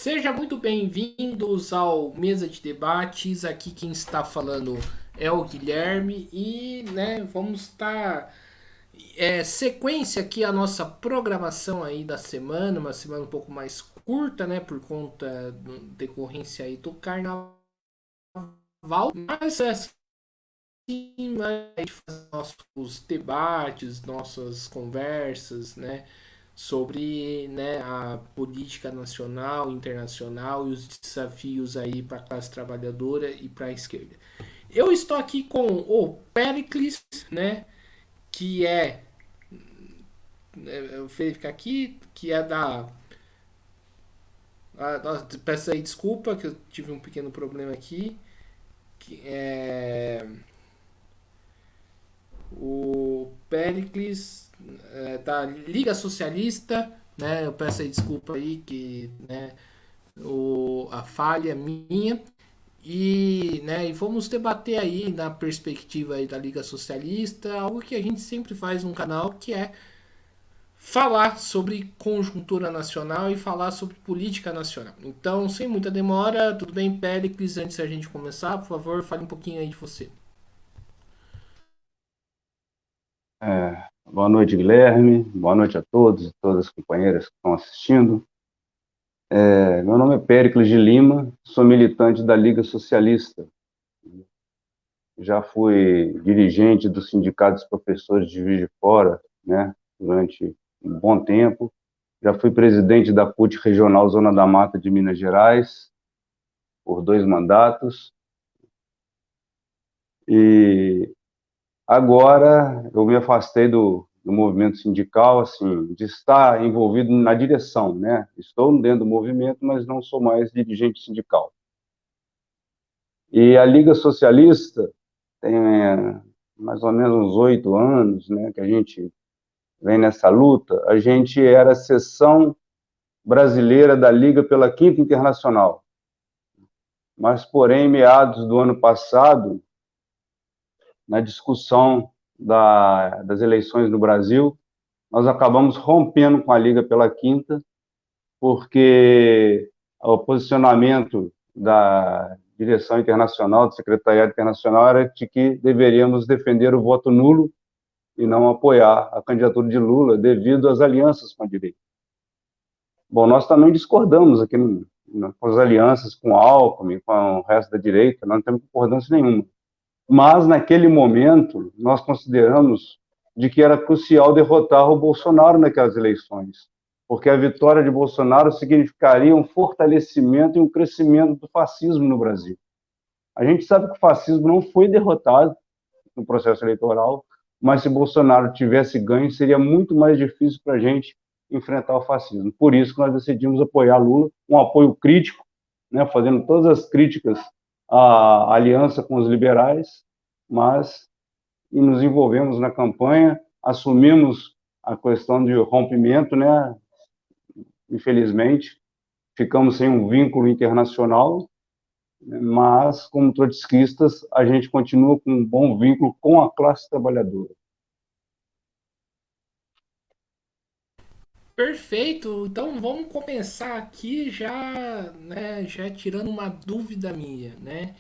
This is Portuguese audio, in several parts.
Seja muito bem-vindos ao Mesa de Debates. Aqui quem está falando é o Guilherme e, vamos estar sequência aqui a nossa programação aí da semana, uma semana um pouco mais curta, né, por conta decorrência aí do carnaval, mas assim, a gente faz nossos debates, nossas conversas, né, sobre, a política nacional, internacional e os desafios aí para a classe trabalhadora e para a esquerda. Eu estou aqui com o Pericles, né, que eu verificar aqui, que é da. Peço aí desculpa que eu tive um pequeno problema aqui. Que é o Pericles da Liga Socialista, né? Eu peço aí desculpa aí que, a falha minha. E vamos debater aí na perspectiva aí da Liga Socialista, algo que a gente sempre faz no canal, que é falar sobre conjuntura nacional e falar sobre política nacional. Então, sem muita demora, tudo bem, Péricles? Antes da gente começar, por favor, fale um pouquinho aí de você. Boa noite, Guilherme. Boa noite a todos e todas as companheiras que estão assistindo. Meu nome é Péricles de Lima, sou militante da Liga Socialista. Já fui dirigente do Sindicato dos Professores de Juiz de Fora, né, durante um bom tempo. Já fui presidente da CUT Regional Zona da Mata de Minas Gerais, por 2 mandatos. E agora eu me afastei do movimento sindical, assim, de estar envolvido na direção, né? Estou dentro do movimento, mas não sou mais dirigente sindical. E a Liga Socialista tem mais ou menos uns 8 anos, né, que a gente vem nessa luta. A gente era a seção brasileira da Liga pela Quinta Internacional. Mas, porém, em meados do ano passado, na discussão das eleições no Brasil, nós acabamos rompendo com a Liga pela Quinta, porque o posicionamento da direção internacional, do secretariado internacional, era de que deveríamos defender o voto nulo e não apoiar a candidatura de Lula devido às alianças com a direita. Bom, nós também discordamos aqui com as alianças com o Alckmin, com o resto da direita, não temos concordância nenhuma. Mas, naquele momento, nós consideramos de que era crucial derrotar o Bolsonaro naquelas eleições, porque a vitória de Bolsonaro significaria um fortalecimento e um crescimento do fascismo no Brasil. A gente sabe que o fascismo não foi derrotado no processo eleitoral, mas se Bolsonaro tivesse ganho, seria muito mais difícil para a gente enfrentar o fascismo. Por isso que nós decidimos apoiar Lula, um apoio crítico, né, fazendo todas as críticas à aliança com os liberais, mas e nos envolvemos na campanha, assumimos a questão de rompimento, né? Infelizmente, ficamos sem um vínculo internacional, mas, como trotskistas, a gente continua com um bom vínculo com a classe trabalhadora. Perfeito, então vamos começar aqui já, já tirando uma dúvida minha, né?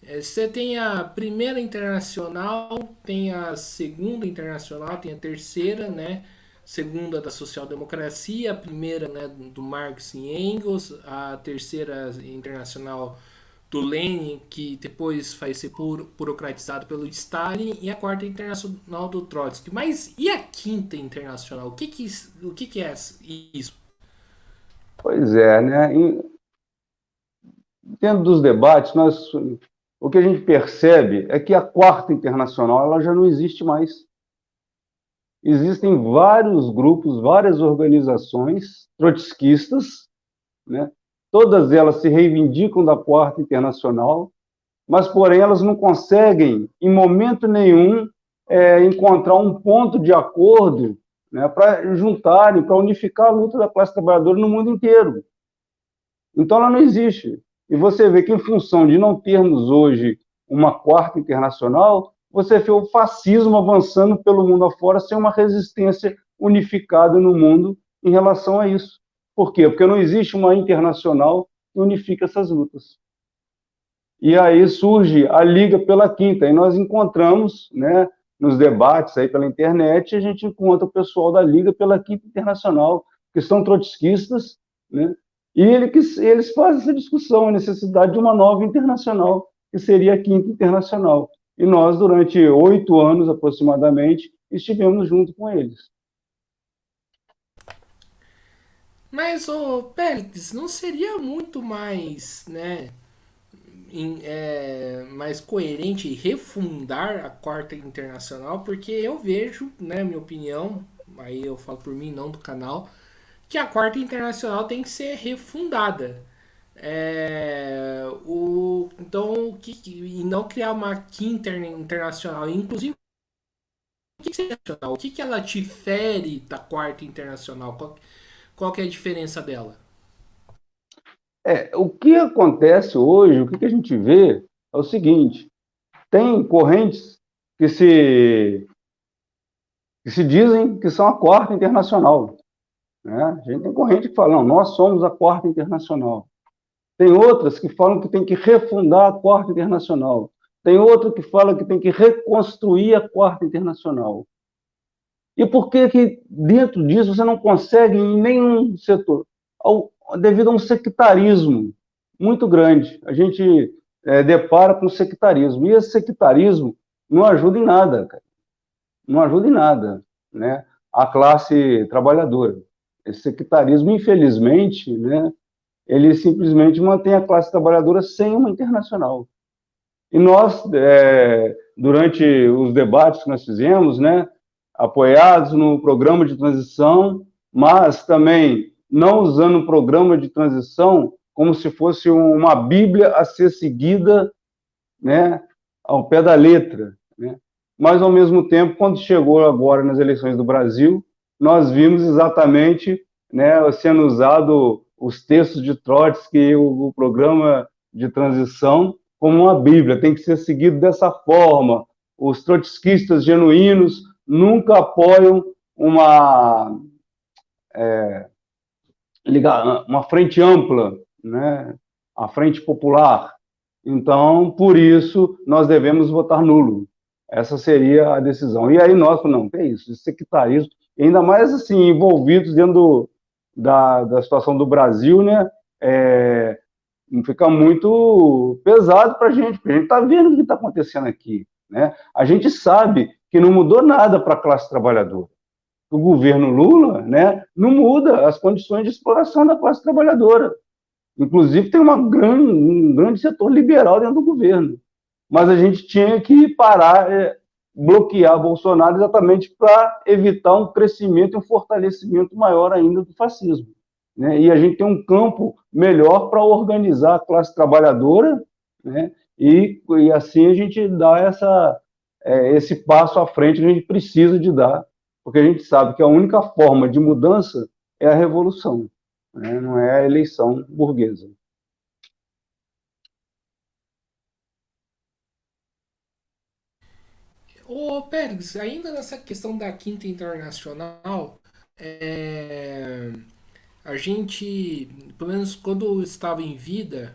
Você tem a primeira internacional, tem a segunda internacional, tem a terceira, né? Segunda da social-democracia, a primeira, né, do Marx e Engels, a terceira internacional do Lenin, que depois vai ser burocratizado pelo Stalin, e a quarta internacional do Trotsky. Mas e a quinta internacional? O que é isso? Pois é, né? Dentro dos debates, o que a gente percebe é que a quarta internacional ela já não existe mais. Existem vários grupos, várias organizações trotskistas, né? Todas elas se reivindicam da Quarta Internacional, mas, porém, elas não conseguem, em momento nenhum, encontrar um ponto de acordo, né, para juntarem, para unificar a luta da classe trabalhadora no mundo inteiro. Então, ela não existe. E você vê que, em função de não termos hoje uma Quarta Internacional, você vê o fascismo avançando pelo mundo afora sem uma resistência unificada no mundo em relação a isso. Por quê? Porque não existe uma internacional que unifique essas lutas. E aí surge a Liga pela Quinta, e nós encontramos, né, nos debates aí pela internet, a gente encontra o pessoal da Liga pela Quinta Internacional, que são trotskistas, né, e eles fazem essa discussão, a necessidade de uma nova internacional, que seria a Quinta Internacional. E nós, durante 8 anos aproximadamente, estivemos junto com eles. Mas, ô Pérez, não seria muito mais, né, mais coerente refundar a Quarta Internacional? Porque eu vejo, né, minha opinião, aí eu falo por mim, não do canal, que a Quarta Internacional tem que ser refundada. Então, e não criar uma quinta internacional. Inclusive, o que ela difere da quarta internacional? Qual que é a diferença dela? O que acontece hoje, o que a gente vê é o seguinte: tem correntes que se dizem que são a Quarta Internacional. Né? A gente tem corrente que fala, não, nós somos a Quarta Internacional. Tem outras que falam que tem que refundar a Quarta Internacional. Tem outra que fala que tem que reconstruir a Quarta Internacional. E por que dentro disso você não consegue em nenhum setor? Devido a um sectarismo muito grande. A gente depara com sectarismo. E esse sectarismo não ajuda em nada, cara. Não ajuda em nada, né, a classe trabalhadora. Esse sectarismo, infelizmente, né, ele simplesmente mantém a classe trabalhadora sem uma internacional. E nós, durante os debates que nós fizemos, né, apoiados no programa de transição, mas também não usando o programa de transição como se fosse uma Bíblia a ser seguida, né, ao pé da letra, né? Mas, ao mesmo tempo, quando chegou agora nas eleições do Brasil, nós vimos exatamente, né, sendo usado os textos de Trotsky, o programa de transição, como uma Bíblia, tem que ser seguido dessa forma. Os trotskistas genuínos nunca apoiam uma frente ampla, né, a frente popular. Então, por isso, nós devemos votar nulo. Essa seria a decisão. E aí nós, não, que é isso? Esse sectarismo, ainda mais assim, envolvidos dentro da situação do Brasil, né? Fica muito pesado para a gente, porque a gente está vendo o que está acontecendo aqui. Né? A gente sabe que não mudou nada para a classe trabalhadora. O governo Lula, né, não muda as condições de exploração da classe trabalhadora. Inclusive, tem um grande setor liberal dentro do governo. Mas a gente tinha que parar, bloquear Bolsonaro exatamente para evitar um crescimento e um fortalecimento maior ainda do fascismo. Né? E a gente tem um campo melhor para organizar a classe trabalhadora, né? E assim a gente dá esse passo à frente que a gente precisa de dar, porque a gente sabe que a única forma de mudança é a revolução, né? Não é a eleição burguesa. Ô, Pérez, ainda nessa questão da Quinta Internacional, a gente, pelo menos quando eu estava em vida,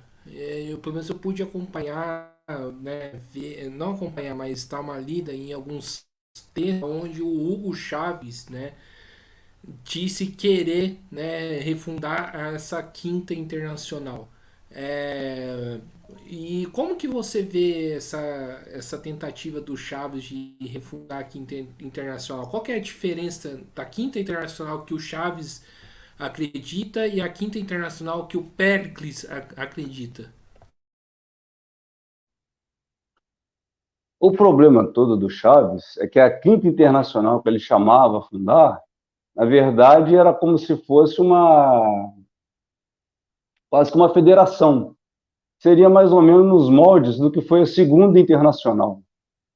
pelo menos eu pude acompanhar, né, não acompanhar, mas dar uma lida em alguns textos onde o Hugo Chávez, né, disse querer, né, refundar essa Quinta Internacional. É, e como que você vê essa tentativa do Chaves de refundar a Quinta Internacional? Qual que é a diferença da Quinta Internacional que o Chaves acredita e a Quinta Internacional que o Pericles acredita? O problema todo do Chaves é que a Quinta Internacional que ele chamava a fundar, na verdade, era como se fosse quase que uma federação. Seria mais ou menos nos moldes do que foi a Segunda Internacional.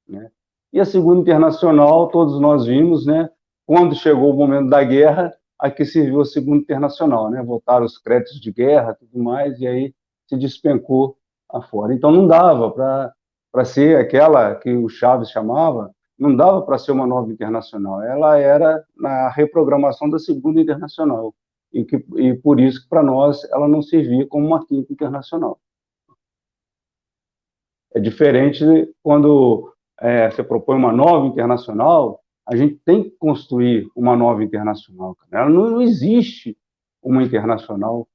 Né? E a Segunda Internacional, todos nós vimos, né, quando chegou o momento da guerra, a que serviu a Segunda Internacional, né? Votaram os créditos de guerra, tudo mais, e aí se despencou afora. Então não dava para ser aquela que o Chaves chamava, não dava para ser uma nova internacional. Ela era na reprogramação da Segunda Internacional. e por isso que para nós ela não servia como uma quinta internacional. É diferente quando você propõe uma nova internacional, a gente tem que construir uma nova internacional. Ela não existe uma internacional,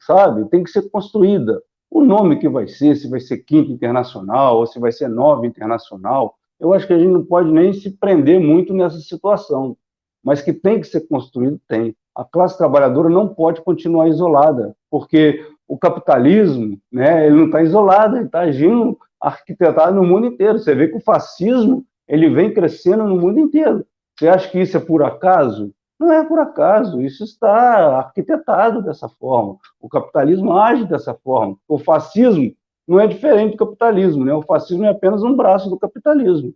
sabe? Tem que ser construída. O nome que vai ser, se vai ser quinta internacional ou se vai ser nova internacional, eu acho que a gente não pode nem se prender muito nessa situação. Mas que tem que ser construído, tem. A classe trabalhadora não pode continuar isolada, porque o capitalismo, né, ele não está isolado, ele está agindo arquitetado no mundo inteiro. Você vê que o fascismo ele vem crescendo no mundo inteiro. Você acha que isso é por acaso? Não é por acaso, isso está arquitetado dessa forma. O capitalismo age dessa forma. O fascismo não é diferente do capitalismo, né? O fascismo é apenas um braço do capitalismo.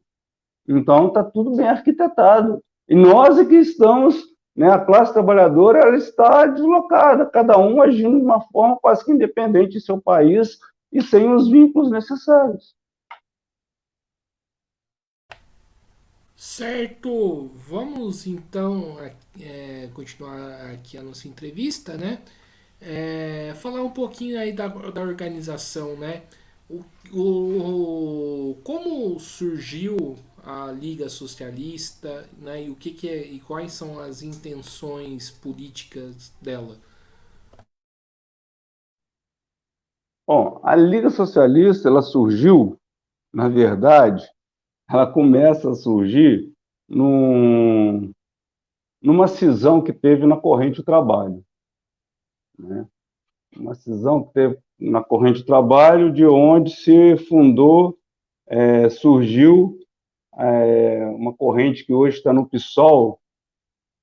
Então, está tudo bem arquitetado. E nós é que estamos, né, a classe trabalhadora ela está deslocada, cada um agindo de uma forma quase que independente de seu país e sem os vínculos necessários. Certo, vamos então continuar aqui a nossa entrevista, né? Falar um pouquinho aí da organização, né? Como surgiu a Liga Socialista, né? E o que é e quais são as intenções políticas dela? Bom, a Liga Socialista ela surgiu, na verdade, ela começa a surgir numa cisão que teve na corrente do trabalho, né? Uma cisão que teve na corrente do trabalho, de onde se fundou, surgiu uma corrente que hoje está no PSOL,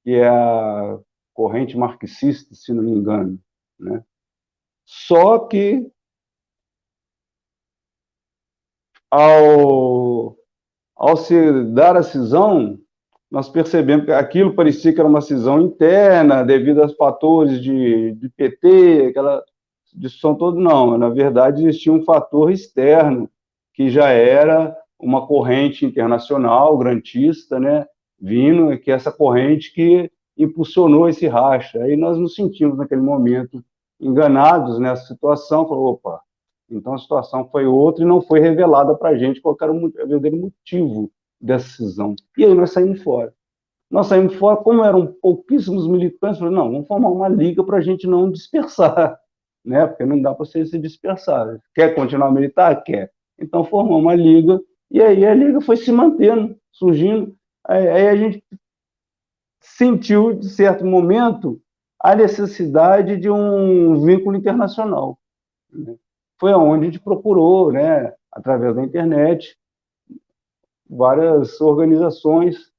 que é a corrente marxista, se não me engano, né? Só que ao, ao se dar a cisão, nós percebemos que aquilo parecia que era uma cisão interna, devido aos fatores de PT, aquela discussão toda. Não, na verdade existia um fator externo, que já era uma corrente internacional, grantista, né, vindo, que é essa corrente que impulsionou esse racha. Aí nós nos sentimos, naquele momento, enganados nessa situação, falou, opa, então a situação foi outra e não foi revelada para a gente qual era o verdadeiro motivo dessa cisão. E aí nós saímos fora. Nós saímos fora, como eram pouquíssimos militantes, falei, não, vamos formar uma liga para a gente não dispersar, né? Porque não dá para você se dispersar. Quer continuar militar? Quer. Então formamos uma liga, e aí a liga foi se mantendo, surgindo. Aí a gente sentiu, de certo momento, a necessidade de um vínculo internacional, né? Foi onde a gente procurou, né, através da internet, várias organizações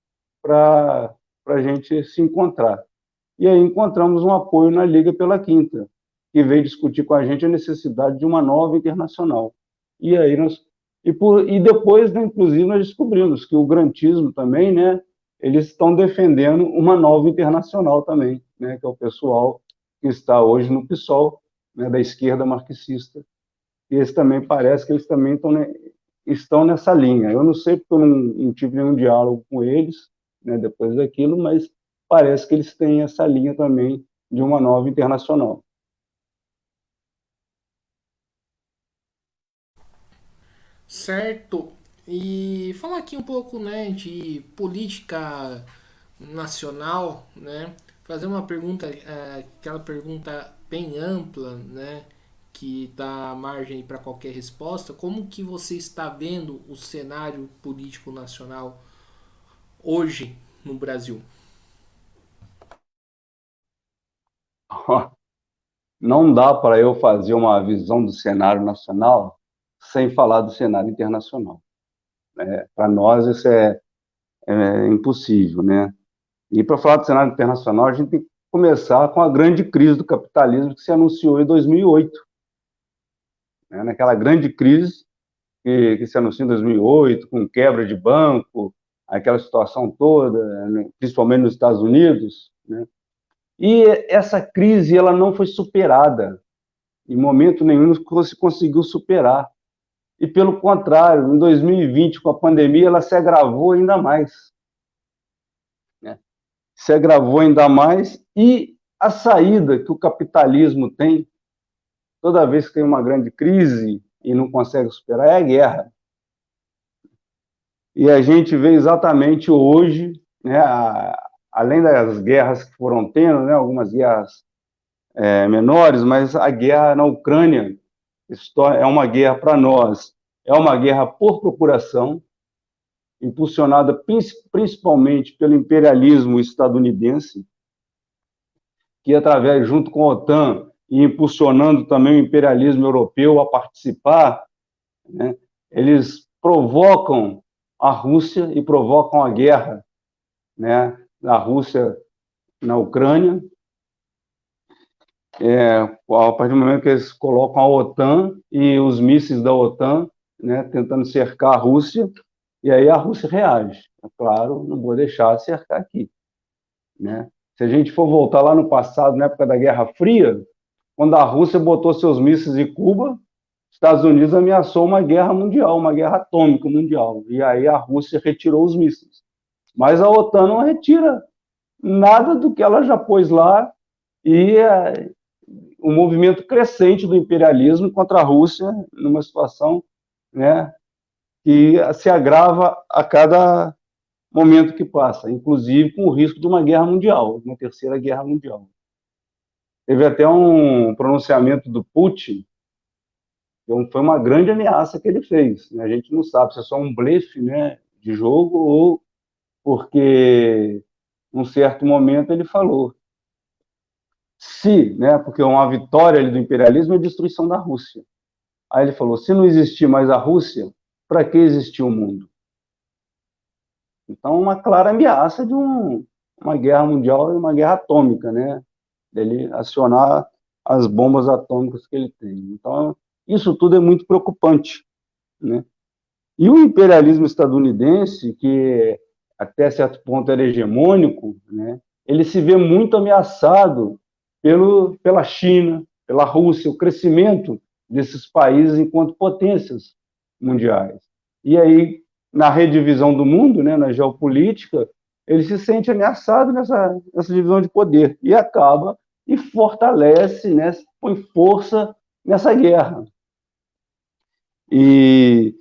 para a gente se encontrar. E aí encontramos um apoio na Liga pela Quinta, que veio discutir com a gente a necessidade de uma nova internacional. E aí e depois, né, inclusive, nós descobrimos que o grantismo também, né, eles estão defendendo uma nova internacional também, né, que é o pessoal que está hoje no PSOL, né, da esquerda marxista. E eles também parece que eles também estão nessa linha. Eu não sei porque eu não tive nenhum diálogo com eles, né, depois daquilo, mas parece que eles têm essa linha também de uma nova internacional. Certo. E falar aqui um pouco, né, de política nacional, né? Fazer uma pergunta, aquela pergunta bem ampla, né? Que dá margem para qualquer resposta. Como que você está vendo o cenário político nacional hoje no Brasil? Não dá para eu fazer uma visão do cenário nacional sem falar do cenário internacional. Para nós isso é impossível, né? E para falar do cenário internacional, a gente tem que começar com a grande crise do capitalismo que se anunciou em 2008. Né? Naquela grande crise que se anunciou em 2008, com quebra de banco, aquela situação toda, né? Principalmente nos Estados Unidos, né? E essa crise ela não foi superada, em momento nenhum se conseguiu superar. E, pelo contrário, em 2020, com a pandemia, ela se agravou ainda mais, né? Se agravou ainda mais e a saída que o capitalismo tem, toda vez que tem uma grande crise e não consegue superar, é a guerra. E a gente vê exatamente hoje, né, além das guerras que foram tendo, né, algumas guerras menores, mas a guerra na Ucrânia é uma guerra para nós, é uma guerra por procuração, impulsionada principalmente pelo imperialismo estadunidense, que através, junto com a OTAN, e impulsionando também o imperialismo europeu a participar, né, eles provocam a Rússia e provocam a guerra, né, da Rússia na Ucrânia, a partir do momento que eles colocam a OTAN e os mísseis da OTAN, né, tentando cercar a Rússia, e aí a Rússia reage. É claro, não vou deixar cercar aqui, né? Se a gente for voltar lá no passado, na época da Guerra Fria, quando a Rússia botou seus mísseis em Cuba, os Estados Unidos ameaçou uma guerra mundial, uma guerra atômica mundial, e aí a Rússia retirou os mísseis. Mas a OTAN não retira nada do que ela já pôs lá, e o movimento crescente do imperialismo contra a Rússia, numa situação, né, que se agrava a cada momento que passa, inclusive com o risco de uma guerra mundial, uma terceira guerra mundial. Teve até um pronunciamento do Putin, que foi uma grande ameaça que ele fez, né? A gente não sabe se é só um blefe, né, de jogo ou porque, num certo momento, ele falou se, né, porque uma vitória ali do imperialismo é a destruição da Rússia. Aí ele falou, se não existir mais a Rússia, para que existir o mundo? Então, uma clara ameaça de uma guerra mundial e uma guerra atômica, né? Dele acionar as bombas atômicas que ele tem. Então, isso tudo é muito preocupante, né? E o imperialismo estadunidense, que até certo ponto era hegemônico, né? Ele se vê muito ameaçado pela China, pela Rússia, o crescimento desses países enquanto potências mundiais. E aí, na redivisão do mundo, né, na geopolítica, ele se sente ameaçado nessa divisão de poder e acaba e fortalece, né, põe força nessa guerra. E,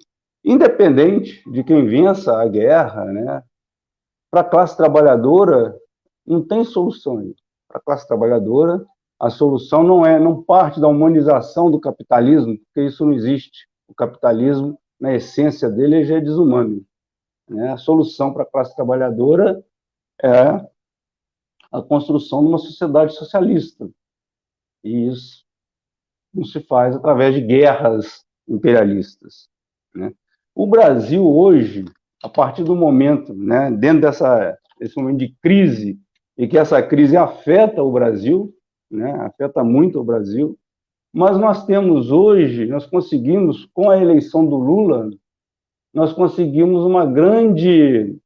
independente de quem vença a guerra, né, para a classe trabalhadora não tem soluções. Para a classe trabalhadora, a solução não parte da humanização do capitalismo, porque isso não existe. O capitalismo, na essência dele, já é desumano, né? A solução para a classe trabalhadora é a construção de uma sociedade socialista. E isso não se faz através de guerras imperialistas, né? O Brasil hoje, a partir do momento, né, dentro desse momento de crise, e que essa crise afeta o Brasil, né, afeta muito o Brasil, mas nós temos hoje, nós conseguimos, com a eleição do Lula, nós conseguimos uma grande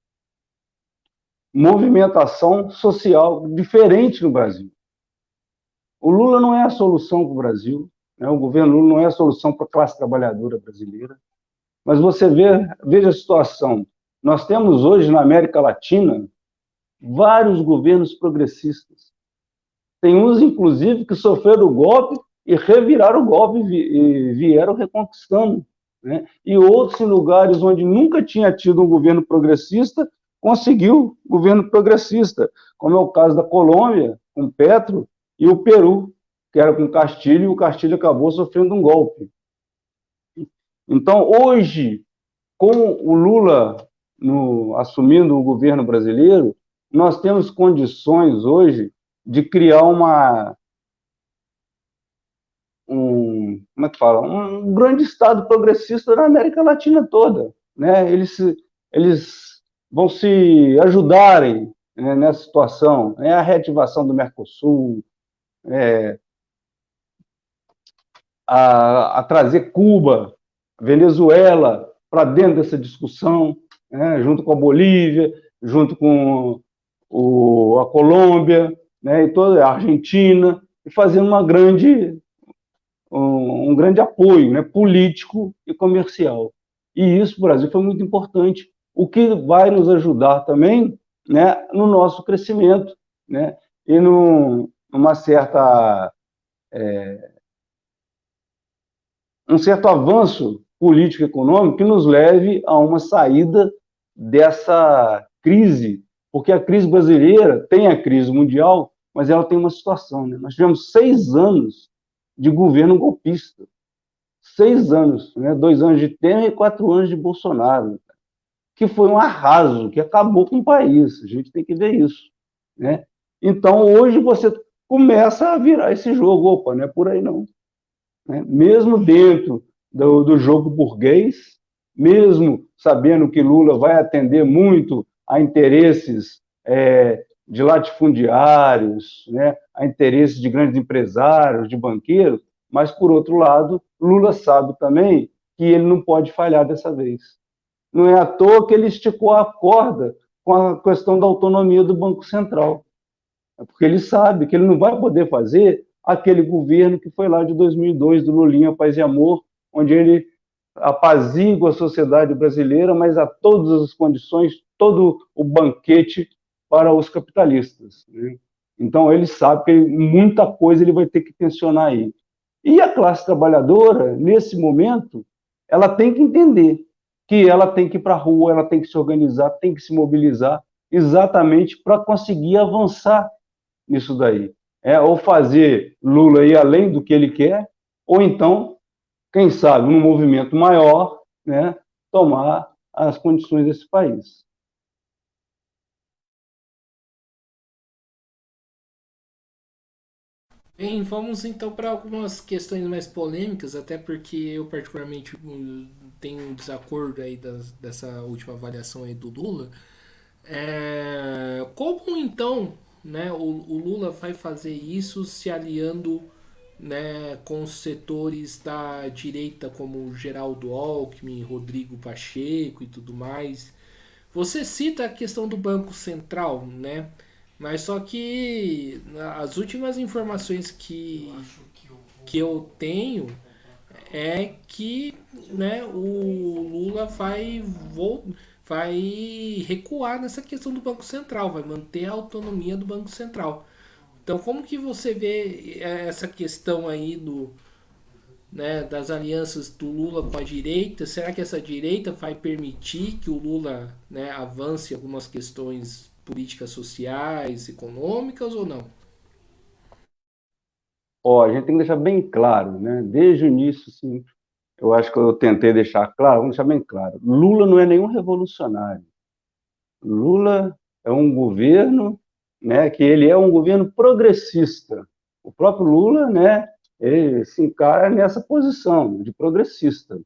movimentação social diferente no Brasil. O Lula não é a solução para o Brasil, né? O governo Lula não é a solução para a classe trabalhadora brasileira, mas você veja a situação. Nós temos hoje na América Latina vários governos progressistas. Tem uns, inclusive, que sofreram o golpe e reviraram o golpe e vieram reconquistando, né? E outros, em lugares onde nunca tinha tido um governo progressista, conseguiu governo progressista, como é o caso da Colômbia, com Petro, e o Peru, que era com Castilho, e o Castilho acabou sofrendo um golpe. Então, hoje, com o Lula assumindo o governo brasileiro, nós temos condições hoje de criar como é que fala? Um grande Estado progressista na América Latina toda, né? Eles vão se ajudarem, né, nessa situação, né? A reativação do Mercosul, a trazer Cuba, Venezuela para dentro dessa discussão, né, junto com a Bolívia, junto com a Colômbia, né, e toda a Argentina, e fazer um grande apoio, né, político e comercial. E isso para o Brasil foi muito importante, o que vai nos ajudar também, né, no nosso crescimento, né, e uma certa, um certo avanço político-econômico que nos leve a uma saída dessa crise, porque a crise brasileira tem a crise mundial, mas ela tem uma situação, né? Nós tivemos 6 anos de governo golpista, 6 anos, né? 2 anos de Temer e 4 anos de Bolsonaro, que foi um arraso, que acabou com o país. A gente tem que ver isso, né? Então, hoje você começa a virar esse jogo. Opa, não é por aí não. Né? Mesmo dentro do jogo burguês, mesmo sabendo que Lula vai atender muito a interesses de latifundiários, né? A interesses de grandes empresários, de banqueiros, mas, por outro lado, Lula sabe também que ele não pode falhar dessa vez. Não é à toa que ele esticou a corda com a questão da autonomia do Banco Central. É porque ele sabe que ele não vai poder fazer aquele governo que foi lá de 2002, do Lulinha Paz e Amor, onde ele apazigua a sociedade brasileira, mas a todas as condições, todo o banquete para os capitalistas. Né? Então, ele sabe que muita coisa ele vai ter que tensionar aí. E a classe trabalhadora, nesse momento, ela tem que entender que ela tem que ir para a rua, ela tem que se organizar, tem que se mobilizar, exatamente para conseguir avançar nisso daí. Ou fazer Lula ir além do que ele quer, ou então, quem sabe, num movimento maior, né, tomar as condições desse país. Bem, vamos então para algumas questões mais polêmicas, até porque eu particularmente tenho um desacordo aí dessa última avaliação aí do Lula. Como então, né, o Lula vai fazer isso se aliando, né, com os setores da direita como Geraldo Alckmin, Rodrigo Pacheco e tudo mais? Você cita a questão do Banco Central, né? Mas só que as últimas informações que eu tenho é que, né, o Lula vai recuar nessa questão do Banco Central, vai manter a autonomia do Banco Central. Então, como que você vê essa questão aí né, das alianças do Lula com a direita? Será que essa direita vai permitir que o Lula, né, avance algumas questões políticas sociais, econômicas ou não? A gente tem que deixar bem claro, né? Desde o início, sim, eu acho que eu tentei deixar claro, vamos deixar bem claro. Lula não é nenhum revolucionário. Lula é um governo, né, que ele é um governo progressista. O próprio Lula, né, ele se encara nessa posição de progressista.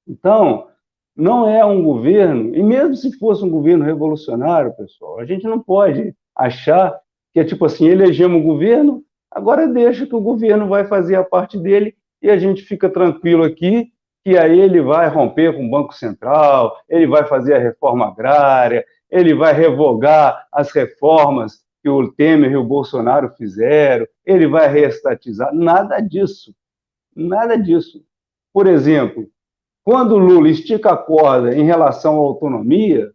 Então, não é um governo, e mesmo se fosse um governo revolucionário, pessoal, a gente não pode achar que é tipo assim, elegemos o governo, agora deixa que o governo vai fazer a parte dele e a gente fica tranquilo aqui, que aí ele vai romper com o Banco Central, ele vai fazer a reforma agrária, ele vai revogar as reformas que o Temer e o Bolsonaro fizeram, ele vai reestatizar, nada disso, nada disso. Por exemplo, quando o Lula estica a corda em relação à autonomia,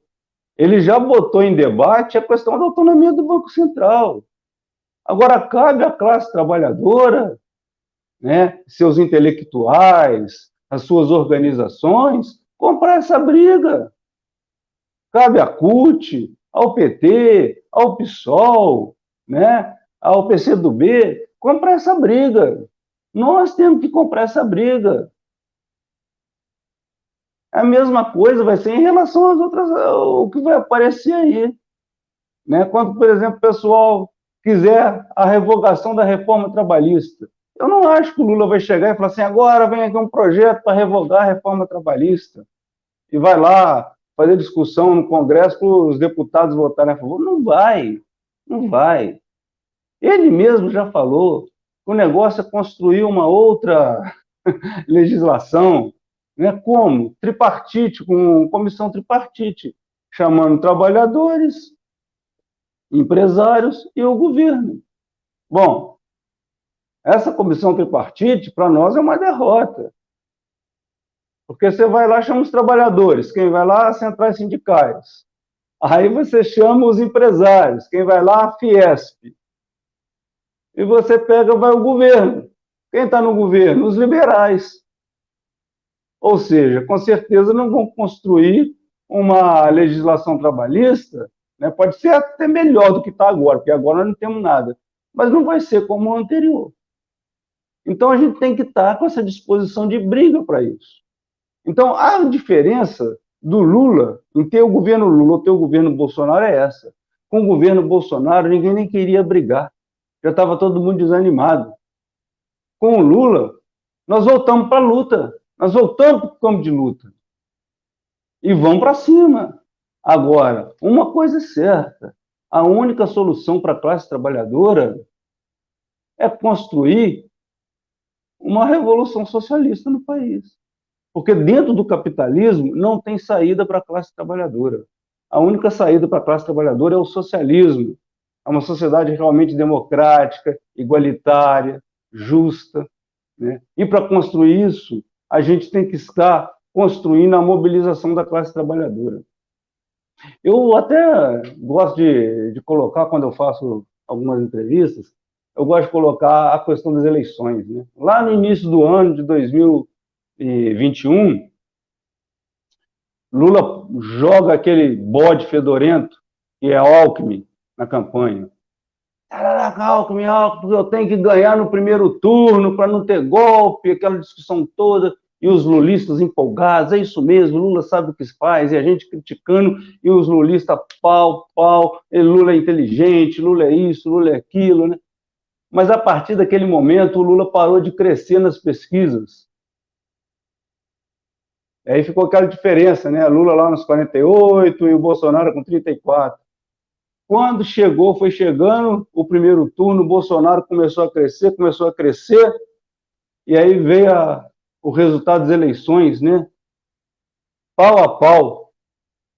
ele já botou em debate a questão da autonomia do Banco Central. Agora, cabe à classe trabalhadora, né, seus intelectuais, as suas organizações, comprar essa briga. Cabe à CUT, ao PT, ao PSOL, né, ao PCdoB, comprar essa briga. Nós temos que comprar essa briga. A mesma coisa vai ser em relação às outras, o que vai aparecer aí. Né? Quando, por exemplo, o pessoal quiser a revogação da reforma trabalhista, eu não acho que o Lula vai chegar e falar assim, agora vem aqui um projeto para revogar a reforma trabalhista, e vai lá fazer discussão no Congresso para os deputados votarem a favor. Não vai, não vai. Ele mesmo já falou que o negócio é construir uma outra legislação, né? Como? Tripartite, com comissão tripartite, chamando trabalhadores, empresários e o governo. Bom, essa comissão tripartite, para nós, é uma derrota. Porque você vai lá, chama os trabalhadores, quem vai lá, as centrais sindicais. Aí você chama os empresários, quem vai lá, a Fiesp. e você pega, vai o governo. Quem está no governo? Os liberais. Ou seja, com certeza não vão construir uma legislação trabalhista, né? Pode ser até melhor do que está agora, porque agora nós não temos nada, mas não vai ser como o anterior. Então a gente tem que estar com essa disposição de briga para isso. Então a diferença do Lula, em ter o governo Lula ou ter o governo Bolsonaro é essa. Com o governo Bolsonaro ninguém nem queria brigar, já estava todo mundo desanimado. Com o Lula, nós voltamos para a luta, nós voltamos para o campo de luta e vamos para cima. Agora, uma coisa é certa, a única solução para a classe trabalhadora é construir uma revolução socialista no país. Porque dentro do capitalismo não tem saída para a classe trabalhadora. A única saída para a classe trabalhadora é o socialismo. É uma sociedade realmente democrática, igualitária, justa, né? E para construir isso, a gente tem que estar construindo a mobilização da classe trabalhadora. Eu até gosto de colocar, quando eu faço algumas entrevistas, eu gosto de colocar a questão das eleições, né? Lá no início do ano de 2021, Lula joga aquele bode fedorento, que é Alckmin, na campanha. Alckmin, porque eu tenho que ganhar no primeiro turno para não ter golpe, aquela discussão toda, e os lulistas empolgados, é isso mesmo, Lula sabe o que faz, e a gente criticando, e os lulistas pau, e Lula é inteligente, Lula é isso, Lula é aquilo, né? Mas a partir daquele momento o Lula parou de crescer nas pesquisas. Aí ficou aquela diferença, né? Lula lá nos 48 e o Bolsonaro com 34. Quando chegou, foi chegando o primeiro turno, o Bolsonaro começou a crescer, e aí veio o resultado das eleições, né? Pau a pau.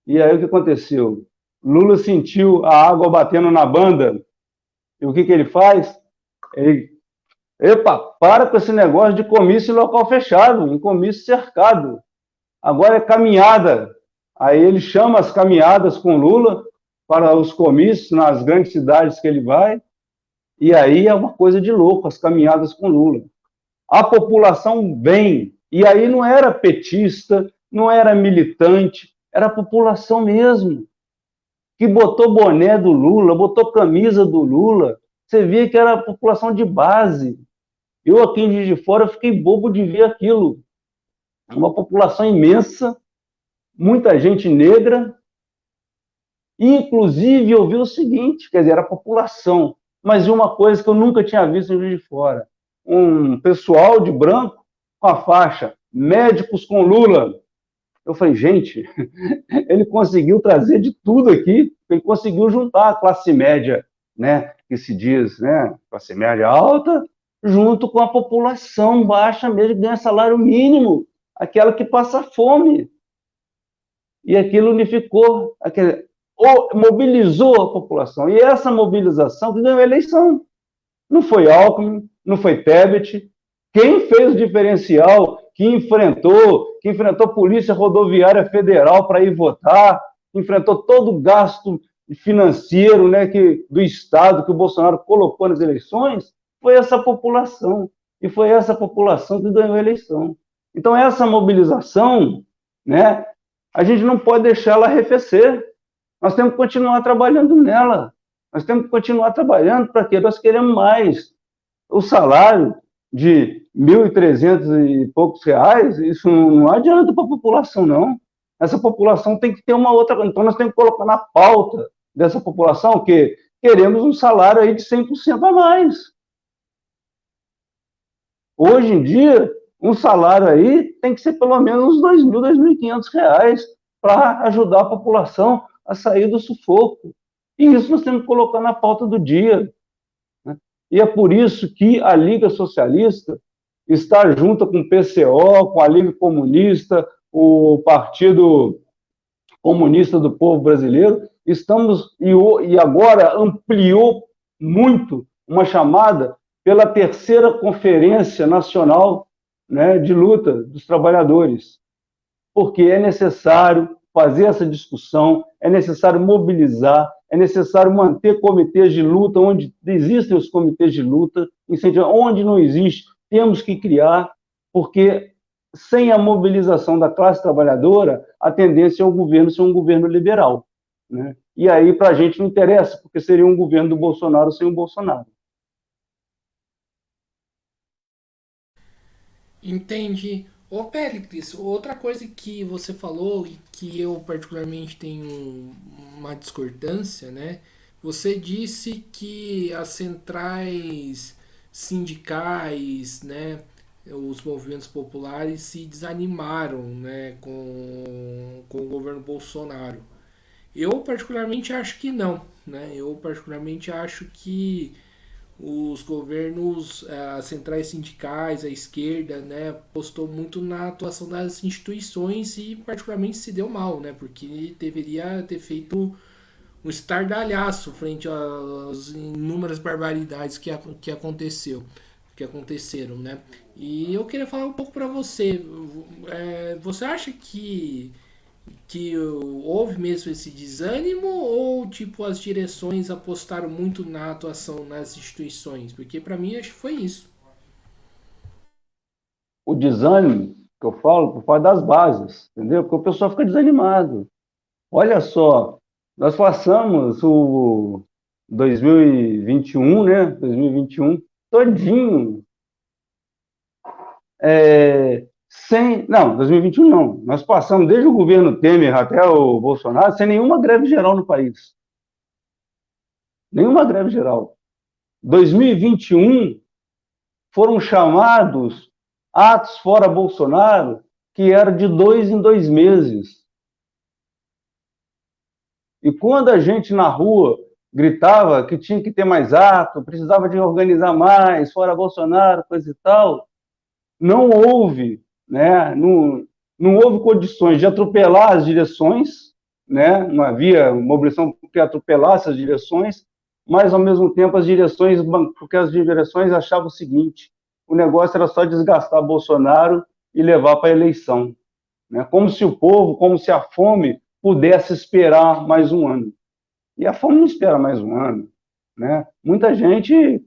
E aí o que aconteceu? Lula sentiu a água batendo na banda, e o que ele faz? Ele, epa, para com esse negócio de comício em local fechado, em comício cercado. Agora é caminhada. Aí ele chama as caminhadas com Lula para os comícios nas grandes cidades que ele vai, e aí é uma coisa de louco, as caminhadas com Lula. A população vem, e aí não era petista, não era militante, era a população mesmo, que botou boné do Lula, botou camisa do Lula, você via que era a população de base. Eu aqui em Juiz de Fora fiquei bobo de ver aquilo. Uma população imensa, muita gente negra, inclusive eu vi o seguinte, quer dizer, era a população, mas uma coisa que eu nunca tinha visto em Juiz de Fora, um pessoal de branco com a faixa médicos com Lula. Eu falei, gente, ele conseguiu trazer de tudo aqui, ele conseguiu juntar a classe média, né, que se diz, né, classe média alta, junto com a população baixa mesmo, que ganha salário mínimo, aquela que passa fome. E aquilo unificou, mobilizou a população. E essa mobilização que ganhou a eleição. Não foi Alckmin, não foi Tebet. Quem fez o diferencial, que enfrentou a Polícia Rodoviária Federal para ir votar, enfrentou todo o gasto financeiro, né, do Estado que o Bolsonaro colocou nas eleições, foi essa população. E foi essa população que ganhou a eleição. Então, essa mobilização, né, a gente não pode deixar ela arrefecer. Nós temos que continuar trabalhando nela. Nós temos que continuar trabalhando para quê? Nós queremos mais. O salário de 1.300 e poucos reais, isso não adianta para a população, não. Essa população tem que ter uma outra... Então, nós temos que colocar na pauta dessa população que queremos um salário aí de 100% a mais. Hoje em dia, um salário aí tem que ser pelo menos uns 2.000, 2.500 reais para ajudar a população a sair do sufoco. E isso nós temos que colocar na pauta do dia. Né? E é por isso que a Liga Socialista está junto com o PCO, com a Liga Comunista, o Partido Comunista do Povo Brasileiro, e agora ampliou muito uma chamada pela terceira Conferência Nacional, né, de Luta dos Trabalhadores, porque é necessário fazer essa discussão, é necessário mobilizar, é necessário manter comitês de luta, onde existem os comitês de luta, incentivar, onde não existe, temos que criar, porque sem a mobilização da classe trabalhadora, a tendência é o governo ser um governo liberal, né? E aí, para a gente, não interessa, porque seria um governo do Bolsonaro sem o Bolsonaro. Entendi. Ô, Péricles, outra coisa que você falou e que eu particularmente tenho uma discordância, né? Você disse que as centrais sindicais, né, os movimentos populares se desanimaram, né, com o governo Bolsonaro. Eu particularmente acho que não, né? Eu particularmente acho que os governos, as centrais sindicais, a esquerda, né, apostou muito na atuação das instituições e particularmente se deu mal, né, porque deveria ter feito um estardalhaço frente às inúmeras barbaridades que aconteceram, né? E eu queria falar um pouco para você. Você acha que houve mesmo esse desânimo ou tipo as direções apostaram muito na atuação nas instituições? Porque para mim acho que foi isso. O desânimo, que eu falo, por parte das bases, entendeu? Porque o pessoal fica desanimado. Olha só, nós passamos o 2021, né? 2021 todinho, sem. Não, 2021 não. Nós passamos desde o governo Temer até o Bolsonaro sem nenhuma greve geral no país. Nenhuma greve geral. 2021 foram chamados atos fora Bolsonaro que eram de 2 em 2 meses. E quando a gente na rua gritava que tinha que ter mais ato, precisava de organizar mais, fora Bolsonaro, coisa e tal, não houve, né, não houve condições de atropelar as direções, né, não havia mobilização que atropelasse as direções, mas ao mesmo tempo as direções, porque as direções achavam o seguinte: o negócio era só desgastar Bolsonaro e levar para a eleição, né, como se o povo, como se a fome pudesse esperar mais um ano. E a fome não espera mais um ano, né? Muita gente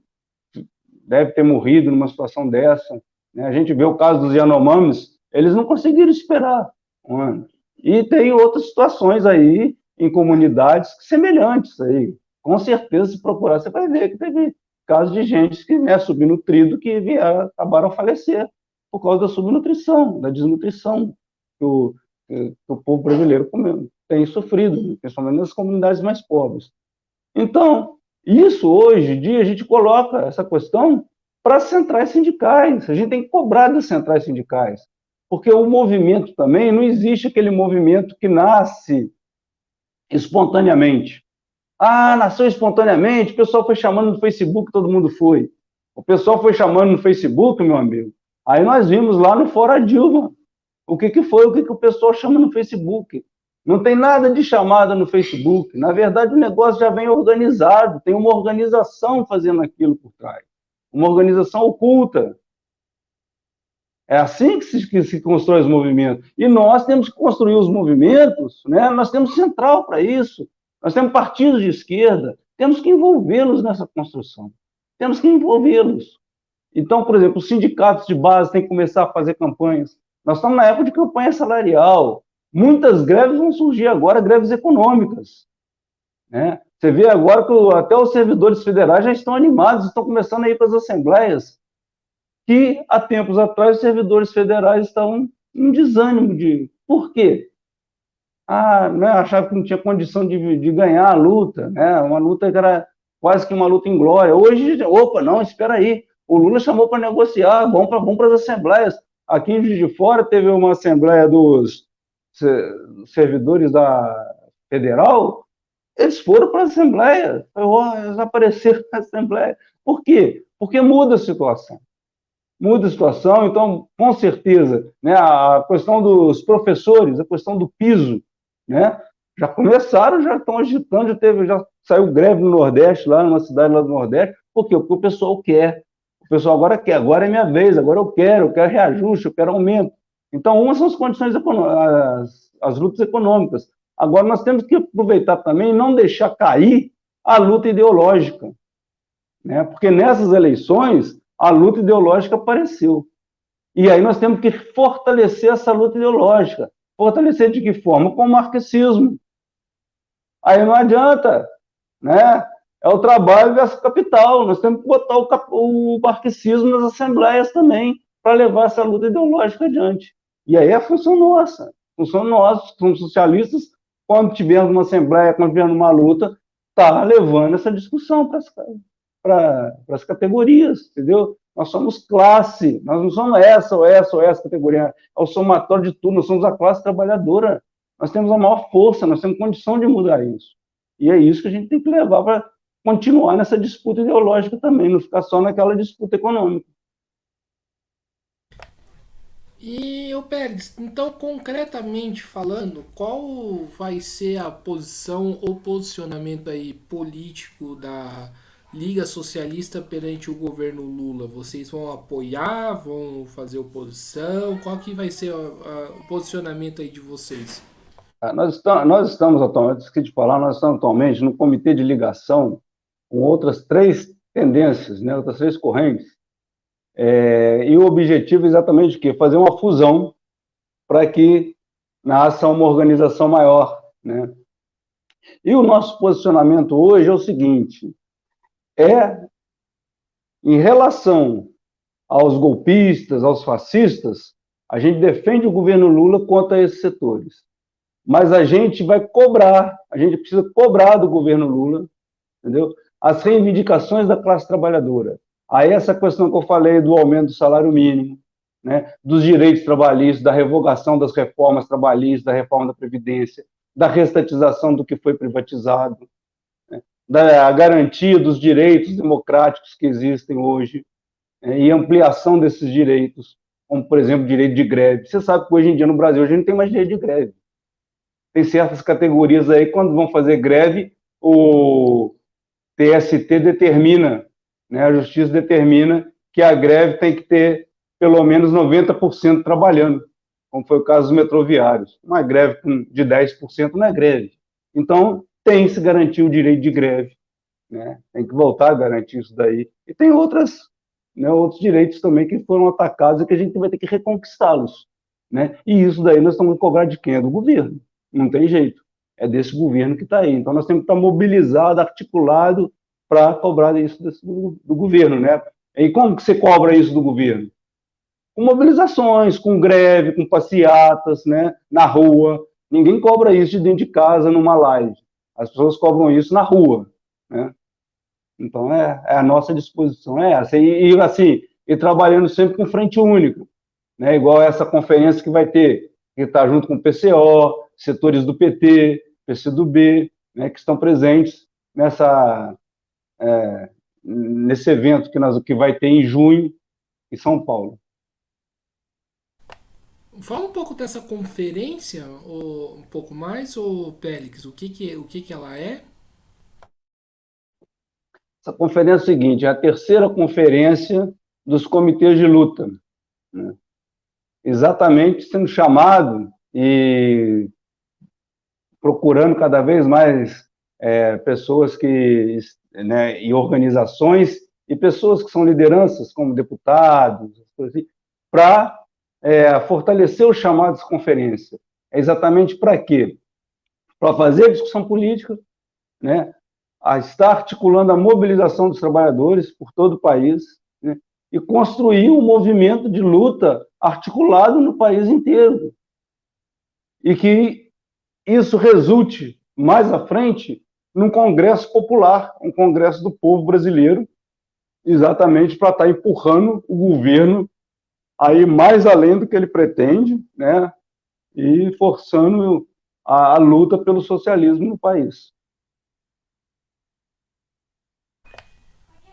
deve ter morrido numa situação dessa, né? A gente vê o caso dos Yanomamis, eles não conseguiram esperar um ano. E tem outras situações aí em comunidades semelhantes aí. Com certeza, se procurar, você vai ver que teve casos de gente que, né, subnutrido, que vieram, acabaram a falecer por causa da subnutrição, da desnutrição que o povo brasileiro tem sofrido, principalmente nas comunidades mais pobres. Então, isso hoje em dia a gente coloca essa questão para as centrais sindicais. A gente tem que cobrar das centrais sindicais, porque o movimento também, não existe aquele movimento que nasce espontaneamente. Ah, nasceu espontaneamente, o pessoal foi chamando no Facebook, todo mundo foi. O pessoal foi chamando no Facebook, meu amigo. Aí nós vimos lá no Fora Dilma o que foi, o que o pessoal chama no Facebook. Não tem nada de chamada no Facebook. Na verdade, o negócio já vem organizado, tem uma organização fazendo aquilo por trás. Uma organização oculta. É assim que se constrói os movimentos. E nós temos que construir os movimentos, né? Nós temos central para isso. Nós temos partidos de esquerda, temos que envolvê-los nessa construção. Temos que envolvê-los. Então, por exemplo, os sindicatos de base têm que começar a fazer campanhas. Nós estamos na época de campanha salarial. Muitas greves vão surgir agora, greves econômicas, né? Você vê agora que até os servidores federais já estão animados, estão começando a ir para as assembleias, que há tempos atrás os servidores federais estavam em desânimo de... Por quê? Né, achava que não tinha condição de ganhar a luta, né? Uma luta que era quase que uma luta em glória. Hoje, opa, não, espera aí. O Lula chamou para negociar, vamos para as assembleias. Aqui em Juiz de Fora teve uma assembleia dos servidores da federal, eles foram para a assembleia, eles apareceram na assembleia. Por quê? Porque muda a situação. Muda a situação, então, com certeza, né, a questão dos professores, a questão do piso, né, já começaram, já estão agitando, já saiu greve no Nordeste, lá numa cidade lá do Nordeste. Por quê? Porque o pessoal quer. O pessoal agora quer, agora é minha vez, agora eu quero reajuste, eu quero aumento. Então, umas são as condições econômicas, as lutas econômicas. Agora, nós temos que aproveitar também e não deixar cair a luta ideológica, né? Porque nessas eleições, a luta ideológica apareceu. E aí nós temos que fortalecer essa luta ideológica. Fortalecer de que forma? Com o marxismo. Aí não adianta, né? É o trabalho versus capital. Nós temos que botar o marxismo nas assembleias também, para levar essa luta ideológica adiante. E aí é função nossa. Função nossa, somos socialistas, quando tivermos uma assembleia, quando tivermos uma luta, tá levando essa discussão para as categorias, entendeu? Nós somos classe, nós não somos essa ou essa ou essa categoria, é o somatório de tudo, nós somos a classe trabalhadora, nós temos a maior força, nós temos condição de mudar isso. E é isso que a gente tem que levar para continuar nessa disputa ideológica também, não ficar só naquela disputa econômica. E o Pérez, então concretamente falando, qual vai ser a posição ou posicionamento aí político da Liga Socialista perante o governo Lula? Vocês vão apoiar, vão fazer oposição? Qual que vai ser o posicionamento aí de vocês? Nós estamos atualmente, esqueci de falar, nós estamos atualmente no comitê de ligação com outras três tendências, né, outras três correntes, e o objetivo é exatamente o quê? Fazer uma fusão para que nasça uma organização maior, né? E o nosso posicionamento hoje é o seguinte, em relação aos golpistas, aos fascistas, a gente defende o governo Lula contra esses setores. Mas a gente vai cobrar, a gente precisa cobrar do governo Lula, entendeu? As reivindicações da classe trabalhadora. Aí essa questão que eu falei do aumento do salário mínimo, né, dos direitos trabalhistas, da revogação das reformas trabalhistas, da reforma da Previdência, da restatização do que foi privatizado, né, da garantia dos direitos democráticos que existem hoje, e ampliação desses direitos, como, por exemplo, direito de greve. Você sabe que hoje em dia no Brasil a gente não tem mais direito de greve. Tem certas categorias aí, quando vão fazer greve, o TST determina, né, a justiça determina que a greve tem que ter pelo menos 90% trabalhando, como foi o caso dos metroviários. Uma greve de 10% não é greve. Então, tem que se garantir o direito de greve, né? Tem que voltar a garantir isso daí. E tem outros direitos também que foram atacados e que a gente vai ter que reconquistá-los, né? E isso daí nós estamos a cobrar de quem? É do governo. Não tem jeito. É desse governo que está aí. Então nós temos que estar mobilizado, articulado para cobrar isso do governo, né? E como que você cobra isso do governo? Com mobilizações, com greve, com passeatas, né? Na rua. Ninguém cobra isso de dentro de casa, numa live. As pessoas cobram isso na rua, né? Então, a nossa disposição é essa. Assim, e trabalhando sempre com frente única, né? Igual essa conferência que vai ter, que está junto com o PCO, setores do PT, PCdoB, né, que estão presentes nesse evento que vai ter em junho em São Paulo. Fala um pouco dessa conferência, um pouco mais, ô Pélix, o que que ela é? Essa conferência é o seguinte, é a terceira conferência dos comitês de luta, né? Exatamente sendo chamado e procurando cada vez mais pessoas que, né, e organizações e pessoas que são lideranças, como deputados, assim, para fortalecer os chamados de conferência. É exatamente para quê? Para fazer discussão política, né, a estar articulando a mobilização dos trabalhadores por todo o país, né, e construir um movimento de luta articulado no país inteiro. E que isso resulte, mais à frente, num congresso popular, um congresso do povo brasileiro, exatamente para estar empurrando o governo a ir mais além do que ele pretende, né, e forçando a luta pelo socialismo no país.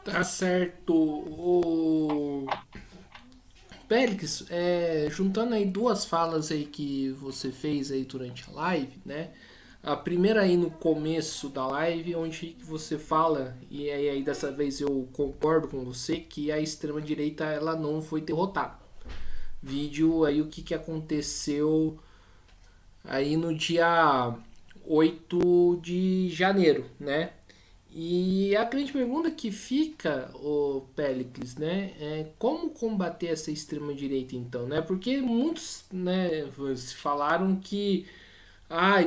Tá certo. O Pélix, juntando aí duas falas aí que você fez aí durante a live, né? A primeira aí no começo da live, onde você fala, e aí dessa vez eu concordo com você, que a extrema-direita ela não foi derrotada. Vídeo aí o que aconteceu aí no dia 8 de janeiro, né? E a grande pergunta que fica, o Péricles, né, é como combater essa extrema direita então, né? Porque muitos, né, falaram que,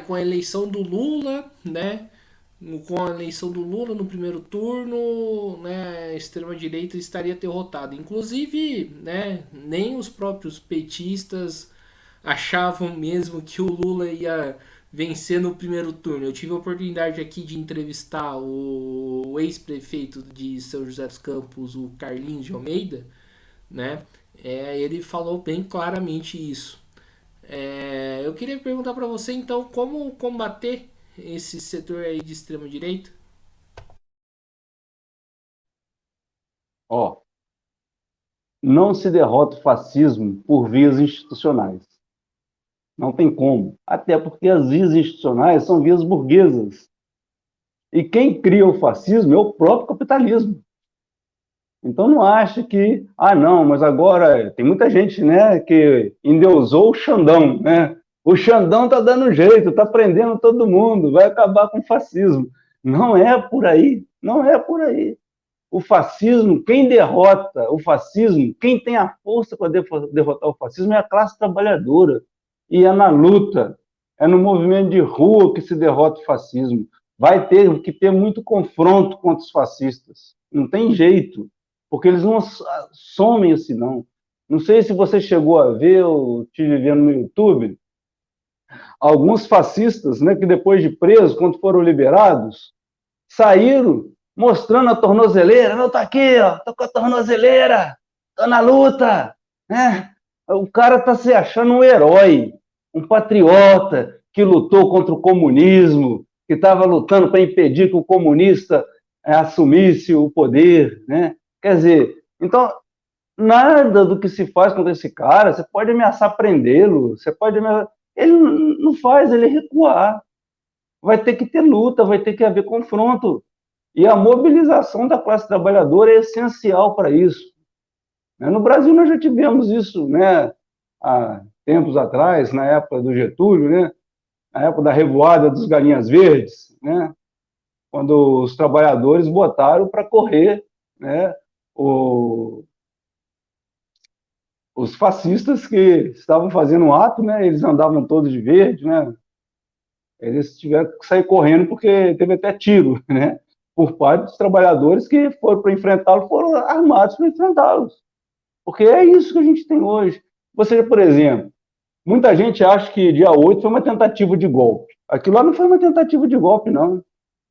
com a eleição do Lula, né, com a eleição do Lula no primeiro turno, né, a extrema direita estaria derrotada. Inclusive, né, nem os próprios petistas achavam mesmo que o Lula ia vencer no primeiro turno. Eu tive a oportunidade aqui de entrevistar o ex-prefeito de São José dos Campos, o Carlinhos de Almeida, né? Ele falou bem claramente isso. Eu queria perguntar para você então como combater esse setor aí de extrema direita. Ó, não se derrota o fascismo por vias institucionais. Não tem como. Até porque as vias institucionais são vias burguesas. E quem cria o fascismo é o próprio capitalismo. Então não acha que, não, mas agora tem muita gente, né, que endeusou o Xandão, né? O Xandão tá dando jeito, tá prendendo todo mundo, vai acabar com o fascismo. Não é por aí, não é por aí. O fascismo, quem derrota o fascismo, quem tem a força para derrotar o fascismo é a classe trabalhadora. E é na luta, é no movimento de rua que se derrota o fascismo. Vai ter que ter muito confronto contra os fascistas. Não tem jeito, porque eles não somem assim, não. Não sei se você chegou a ver, ou estive vendo no YouTube, alguns fascistas, né, que depois de presos, quando foram liberados, saíram mostrando a tornozeleira. Não, tá aqui, ó, tô com a tornozeleira, tô na luta, né? O cara tá se achando um herói, um patriota que lutou contra o comunismo, que estava lutando para impedir que o comunista assumisse o poder, né? Quer dizer, então nada do que se faz contra esse cara, você pode ameaçar prendê-lo, você pode ameaçar... Ele não faz, ele recuar. Vai ter que ter luta, vai ter que haver confronto. E a mobilização da classe trabalhadora é essencial para isso. No Brasil nós já tivemos isso, né, há tempos atrás, na época do Getúlio, né, na época da revoada dos Galinhas Verdes, né, quando os trabalhadores botaram para correr, né, os fascistas que estavam fazendo um ato, né, eles andavam todos de verde, né, eles tiveram que sair correndo porque teve até tiro, né, por parte dos trabalhadores que foram para enfrentá-lo, foram armados para enfrentá-los. Porque é isso que a gente tem hoje. Você, por exemplo, muita gente acha que dia 8 foi uma tentativa de golpe. Aquilo lá não foi uma tentativa de golpe, não.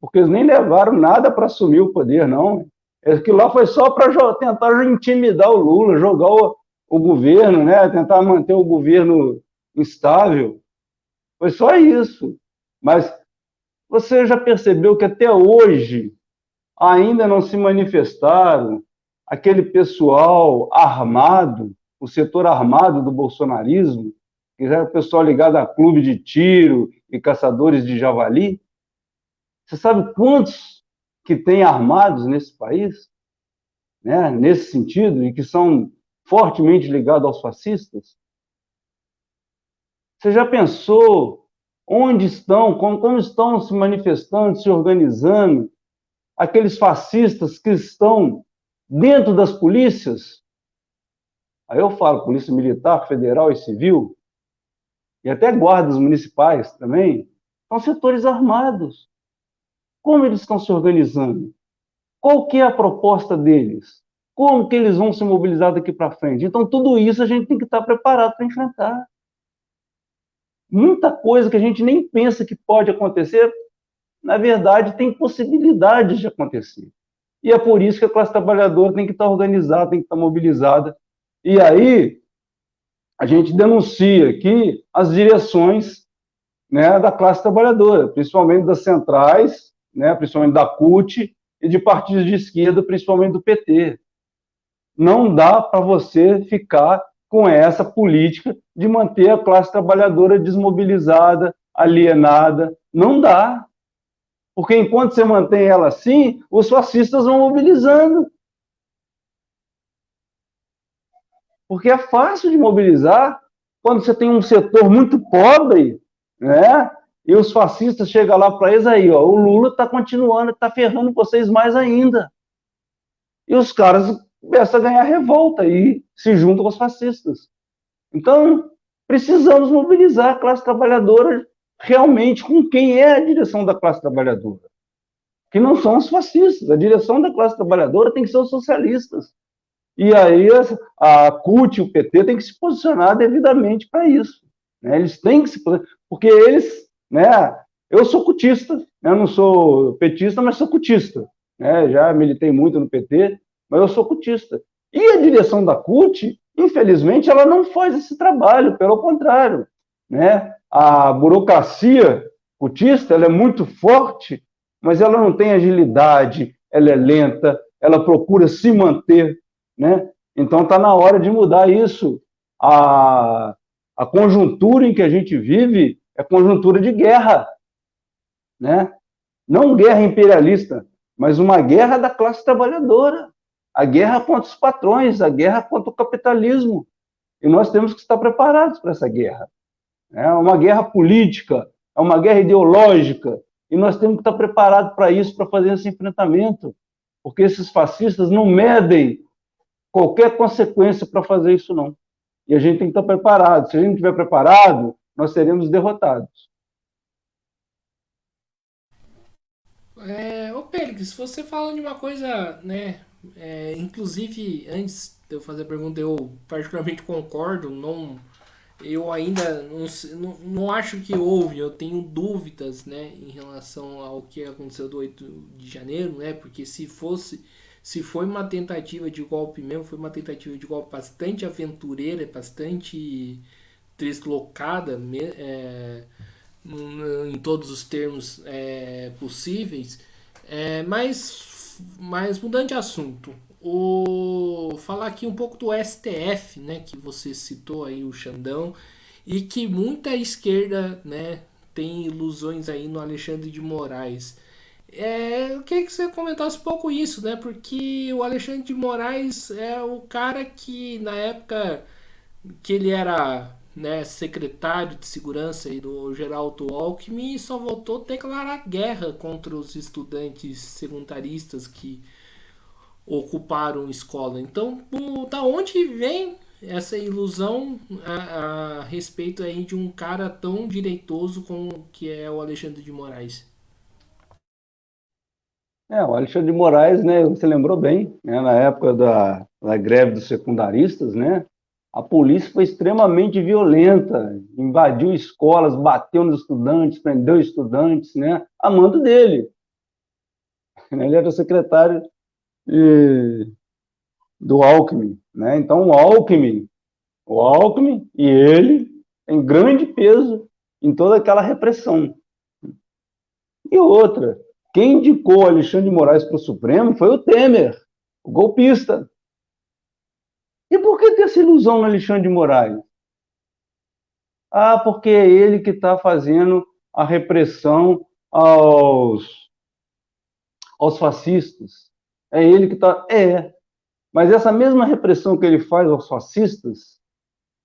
Porque eles nem levaram nada para assumir o poder, não. Aquilo lá foi só para tentar intimidar o Lula, jogar o governo, né? Tentar manter o governo instável. Foi só isso. Mas você já percebeu que até hoje ainda não se manifestaram aquele pessoal armado, o setor armado do bolsonarismo, que era o pessoal ligado a clube de tiro e caçadores de javali? Você sabe quantos que tem armados nesse país, né, nesse sentido, e que são fortemente ligados aos fascistas? Você já pensou onde estão, como estão se manifestando, se organizando aqueles fascistas que estão dentro das polícias? Aí eu falo polícia militar, federal e civil, e até guardas municipais também, são setores armados. Como eles estão se organizando? Qual que é a proposta deles? Como que eles vão se mobilizar daqui para frente? Então, tudo isso a gente tem que estar preparado para enfrentar. Muita coisa que a gente nem pensa que pode acontecer, na verdade, tem possibilidade de acontecer. E é por isso que a classe trabalhadora tem que estar organizada, tem que estar mobilizada. E aí, a gente denuncia que as direções, né, da classe trabalhadora, principalmente das centrais, né, principalmente da CUT, e de partidos de esquerda, principalmente do PT. Não dá para você ficar com essa política de manter a classe trabalhadora desmobilizada, alienada. Não dá. Porque enquanto você mantém ela assim, os fascistas vão mobilizando. Porque é fácil de mobilizar quando você tem um setor muito pobre, né? E os fascistas chegam lá para eles aí, ó, o Lula está continuando, está ferrando vocês mais ainda. E os caras começam a ganhar revolta e se juntam aos fascistas. Então, precisamos mobilizar a classe trabalhadora realmente com quem é a direção da classe trabalhadora, que não são os fascistas. A direção da classe trabalhadora tem que ser os socialistas. E aí a CUT e o PT têm que se posicionar devidamente para isso. Né? Eles têm que se posicionar, porque eles, né? Eu sou cutista, né? Eu não sou petista, mas sou cutista. Né? Já militei muito no PT, mas eu sou cutista. E a direção da CUT, infelizmente, ela não faz esse trabalho, pelo contrário. Né? A burocracia cutista ela é muito forte, mas ela não tem agilidade, ela é lenta, ela procura se manter, né? Então está na hora de mudar isso. A conjuntura em que a gente vive é conjuntura de guerra, né? Não guerra imperialista, mas uma guerra da classe trabalhadora, a guerra contra os patrões, a guerra contra o capitalismo. E nós temos que estar preparados para essa guerra. É uma guerra política, é uma guerra ideológica, e nós temos que estar preparados para isso, para fazer esse enfrentamento, porque esses fascistas não medem qualquer consequência para fazer isso, não. E a gente tem que estar preparado. Se a gente não estiver preparado, nós seremos derrotados. Ô Pélix, você falando de uma coisa, né? Inclusive, antes de eu fazer a pergunta, eu particularmente concordo, não, eu ainda não acho que houve, eu tenho dúvidas, né, em relação ao que aconteceu do 8 de janeiro, né, porque se foi uma tentativa de golpe mesmo, foi uma tentativa de golpe bastante aventureira, bastante deslocada, em todos os termos possíveis. Mas mudando de assunto, falar aqui um pouco do STF, né, que você citou aí o Xandão, e que muita esquerda, né, tem ilusões aí no Alexandre de Moraes. Eu queria que você comentasse um pouco isso, né? Porque o Alexandre de Moraes é o cara que na época que ele era, né, secretário de segurança aí do Geraldo Alckmin só voltou a declarar guerra contra os estudantes secundaristas que ocuparam escola. Então, da onde vem essa ilusão a respeito aí de um cara tão direitoso como que é o Alexandre de Moraes? O Alexandre de Moraes, né, você lembrou bem, né, na época da greve dos secundaristas, né, a polícia foi extremamente violenta, invadiu escolas, bateu nos estudantes, prendeu estudantes, né, a mando dele. Ele era secretário de, do Alckmin, né, então o Alckmin e ele têm grande peso em toda aquela repressão. E outra, quem indicou Alexandre de Moraes para o Supremo foi o Temer, o golpista. E por que ter essa ilusão no Alexandre de Moraes? Ah, porque é ele que está fazendo a repressão aos fascistas. É ele que está. Mas essa mesma repressão que ele faz aos fascistas,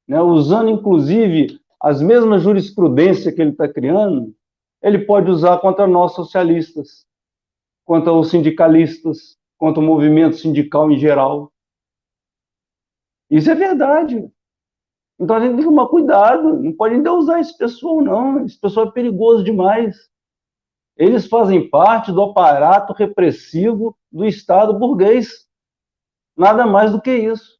né, usando inclusive as mesmas jurisprudências que ele está criando, ele pode usar contra nós socialistas, contra os sindicalistas, contra o movimento sindical em geral. Isso é verdade. Então a gente tem que tomar cuidado, não pode ainda usar esse pessoal, não. Esse pessoal é perigoso demais. Eles fazem parte do aparato repressivo do Estado burguês. Nada mais do que isso.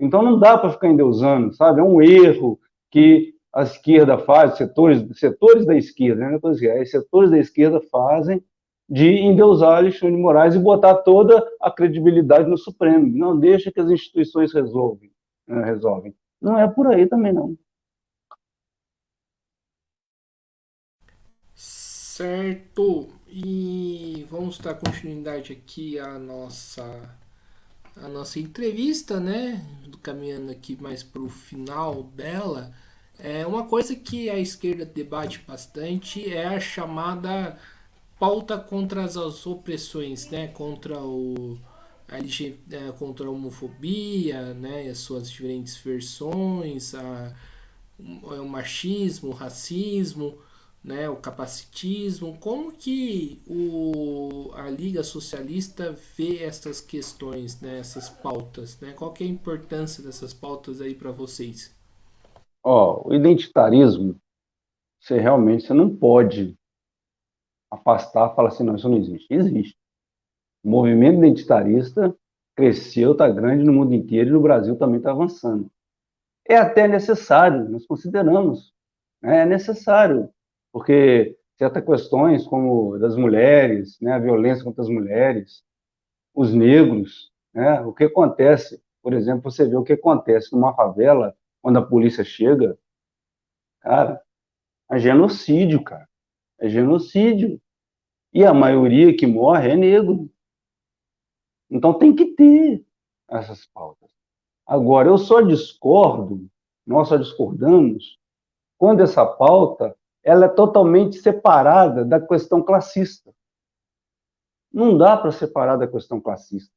Então não dá para ficar endeusando, sabe? É um erro que a esquerda faz, setores da esquerda, né? Setores da esquerda fazem de endeusar Alexandre de Moraes e botar toda a credibilidade no Supremo. Não deixa que as instituições resolvem. Não é por aí também, não. Certo. E vamos dar continuidade aqui à nossa entrevista, né? Caminhando aqui mais para o final dela. Uma coisa que a esquerda debate bastante é a chamada pauta contra as opressões, né? Contra a homofobia, né? As suas diferentes versões, o machismo, o racismo, né, o capacitismo, como que a Liga Socialista vê essas questões, né, essas pautas, né? Qual que é a importância dessas pautas aí para vocês? Ó, o identitarismo, você não pode afastar, falar assim, não, isso não existe. Existe. O movimento identitarista cresceu, está grande no mundo inteiro e no Brasil também está avançando. É até necessário, nós consideramos, né, é necessário, porque certas questões como das mulheres, né, a violência contra as mulheres, os negros, né, o que acontece, por exemplo, você vê o que acontece numa favela quando a polícia chega, cara, é genocídio, cara, é genocídio. E a maioria que morre é negro. Então tem que ter essas pautas. Agora, eu só discordo, nós só discordamos, quando essa pauta ela é totalmente separada da questão classista. Não dá para separar da questão classista,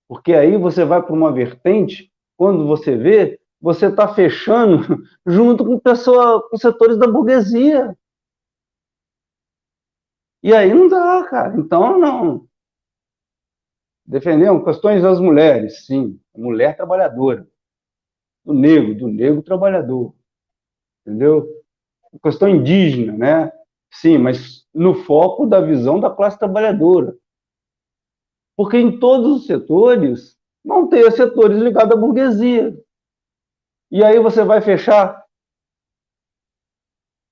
porque aí você vai para uma vertente, quando você vê, você está fechando junto com pessoa, com setores da burguesia. E aí não dá, cara. Então, não. Defendemos questões das mulheres, sim. A mulher trabalhadora. Do negro trabalhador. Entendeu? Questão indígena, né? Sim, mas no foco da visão da classe trabalhadora. Porque em todos os setores vão ter setores ligados à burguesia. E aí você vai fechar?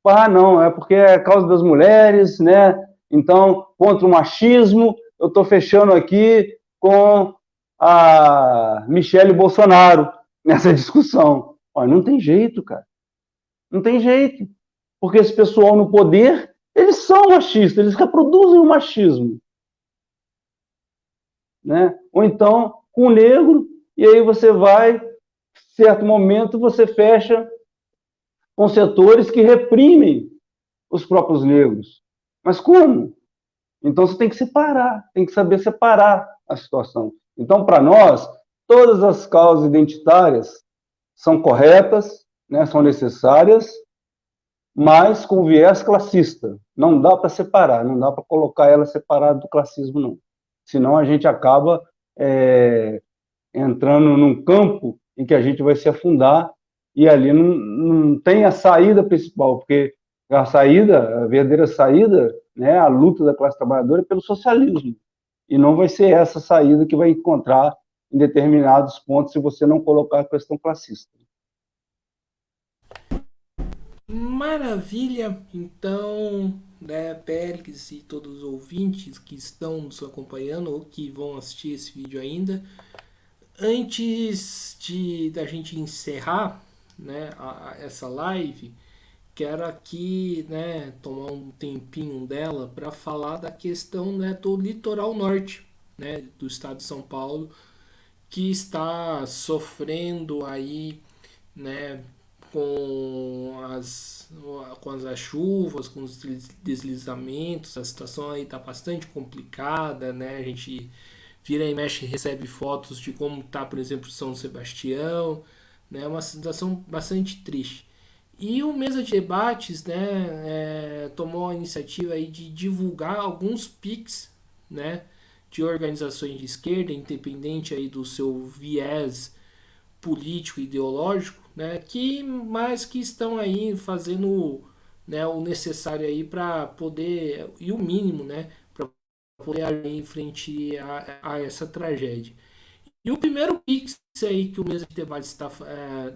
Ah, não, é porque é causa das mulheres, né? Então, contra o machismo, eu estou fechando aqui com a Michele Bolsonaro nessa discussão. Olha, não tem jeito, cara. Não tem jeito. Porque esse pessoal no poder, eles são machistas, eles reproduzem o machismo. Né? Ou então, com o negro, e aí você vai, certo momento, você fecha com setores que reprimem os próprios negros. Mas como? Então você tem que separar, tem que saber separar a situação. Então, para nós, todas as causas identitárias são corretas, né, são necessárias, mas com viés classista. Não dá para separar, não dá para colocar ela separada do classismo, não. Senão a gente acaba entrando num campo em que a gente vai se afundar e ali não tem a saída principal, porque a saída, a verdadeira saída, né, a luta da classe trabalhadora é pelo socialismo. E não vai ser essa saída que vai encontrar em determinados pontos se você não colocar a questão classista. Maravilha! Então, né, Péricles e todos os ouvintes que estão nos acompanhando ou que vão assistir esse vídeo ainda, antes de da gente encerrar, né, essa live, quero aqui, né, tomar um tempinho dela para falar da questão, né, do litoral norte, né, do estado de São Paulo, que está sofrendo aí, né, com as chuvas, com os deslizamentos, a situação aí está bastante complicada, né? A gente vira e mexe e recebe fotos de como está, por exemplo, São Sebastião, né? É uma situação bastante triste. E o Mesa de Debates, né, tomou a iniciativa aí de divulgar alguns PICs, né, de organizações de esquerda, independente aí do seu viés político ideológico, né, que estão aí fazendo, né, o necessário aí para poder e o mínimo, né, para poder agir em frente a essa tragédia. E o primeiro Pix aí que o Mesa de Debate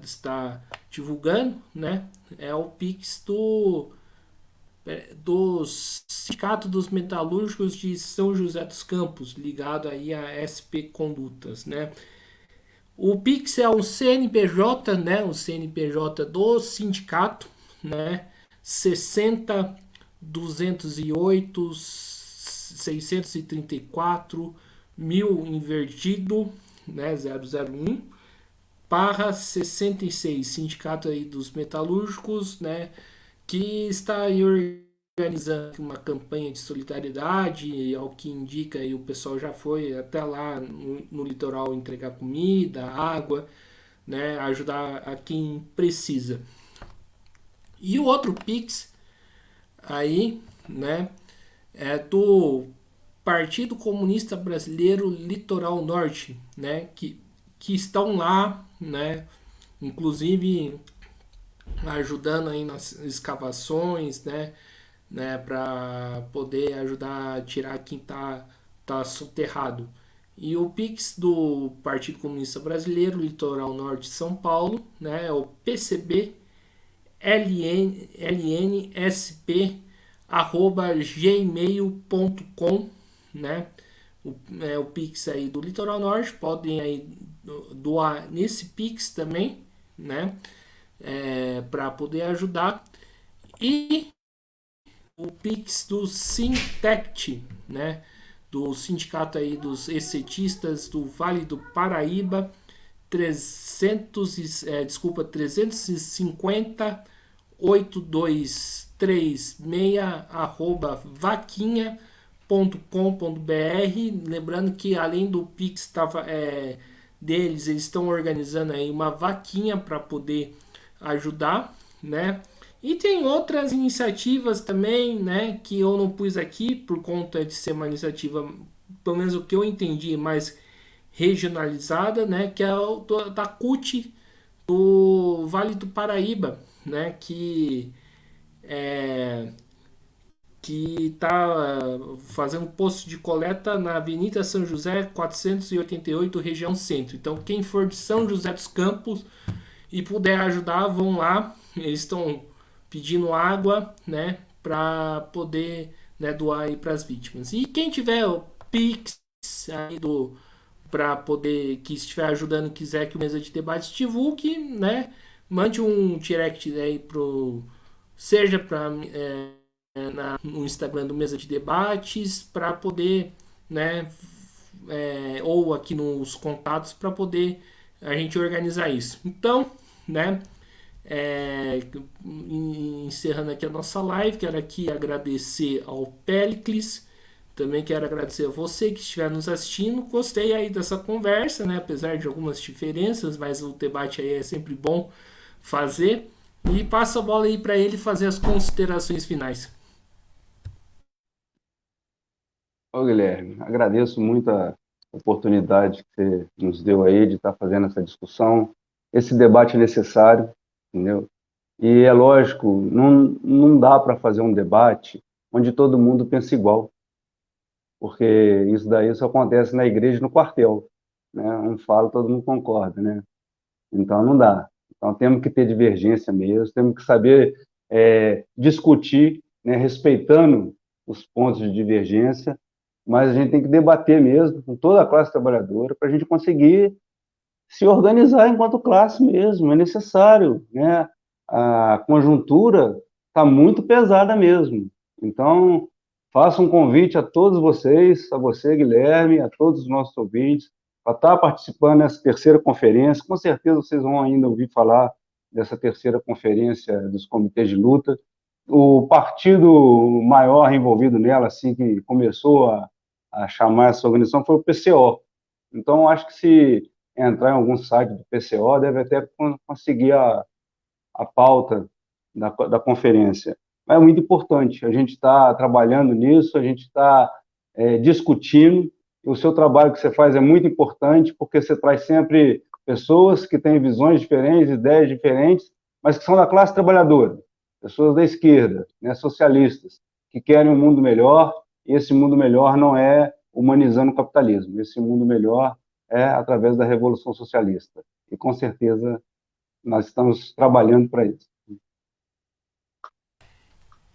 está divulgando, né, é o Pix do Sindicato dos Metalúrgicos de São José dos Campos, ligado aí a SP Condutas, né? O Pix é um CNPJ, né? O CNPJ do sindicato, né? 60 208 634 mil invertido, né? 001 barra 66, sindicato aí dos metalúrgicos, né? Que está aí organizando uma campanha de solidariedade, e ao que indica aí o pessoal já foi até lá no litoral entregar comida, água, né, ajudar a quem precisa. E o outro Pix aí, né, do Partido Comunista Brasileiro Litoral Norte, né, que estão lá, né, inclusive ajudando aí nas escavações, né, para poder ajudar a tirar quem tá soterrado. E o Pix do Partido Comunista Brasileiro, Litoral Norte de São Paulo, né, é o PCB lnsp@gmail.com, né? O Pix aí do Litoral Norte, podem aí doar nesse Pix também, né? Para poder ajudar. E o Pix do Sintect, né? Do sindicato aí dos excetistas do Vale do Paraíba, 350 8236 vaquinha.com.br. Lembrando que além do Pix deles, eles estão organizando aí uma vaquinha para poder ajudar, né? E tem outras iniciativas também, né, que eu não pus aqui por conta de ser uma iniciativa, pelo menos o que eu entendi, mais regionalizada, né, que é o da CUT do Vale do Paraíba, né, é, que está fazendo posto de coleta na Avenida São José 488, região centro. Então, quem for de São José dos Campos e puder ajudar, vão lá. Eles estão pedindo água, né, para poder, né, doar aí para as vítimas. E quem tiver o Pix aí do para poder que estiver ajudando, quiser que o Mesa de Debates divulgue, né, mande um direct aí pro seja para no Instagram do Mesa de Debates para poder, né, ou aqui nos contatos para poder a gente organizar isso. Então, né, encerrando aqui a nossa live, quero aqui agradecer ao Pericles, também quero agradecer a você que estiver nos assistindo. Gostei aí dessa conversa, né, apesar de algumas diferenças, mas o debate aí é sempre bom fazer. E passo a bola aí para ele fazer as considerações finais. Ô, Guilherme, agradeço muito a oportunidade que você nos deu aí de estar fazendo essa discussão. Esse debate é necessário, entendeu? E é lógico, não dá para fazer um debate onde todo mundo pensa igual, porque isso daí só acontece na igreja e no quartel, né? Um fala, todo mundo concorda, né? Então não dá. Então temos que ter divergência mesmo, temos que saber discutir, né, respeitando os pontos de divergência, mas a gente tem que debater mesmo com toda a classe trabalhadora para a gente conseguir se organizar enquanto classe mesmo, é necessário, né? A conjuntura está muito pesada mesmo. Então, faço um convite a todos vocês, a você, Guilherme, a todos os nossos ouvintes, para estar participando dessa terceira conferência. Com certeza vocês vão ainda ouvir falar dessa terceira conferência dos comitês de luta. O partido maior envolvido nela, assim, que começou a chamar essa organização, foi o PCO. Então, acho que se entrar em algum site do PCO, deve até conseguir a pauta da conferência. Mas é muito importante, a gente está trabalhando nisso, a gente está discutindo, o seu trabalho que você faz é muito importante, porque você traz sempre pessoas que têm visões diferentes, ideias diferentes, mas que são da classe trabalhadora, pessoas da esquerda, né, socialistas, que querem um mundo melhor, e esse mundo melhor não é humanizando o capitalismo, esse mundo melhor é através da Revolução Socialista. E, com certeza, nós estamos trabalhando para isso.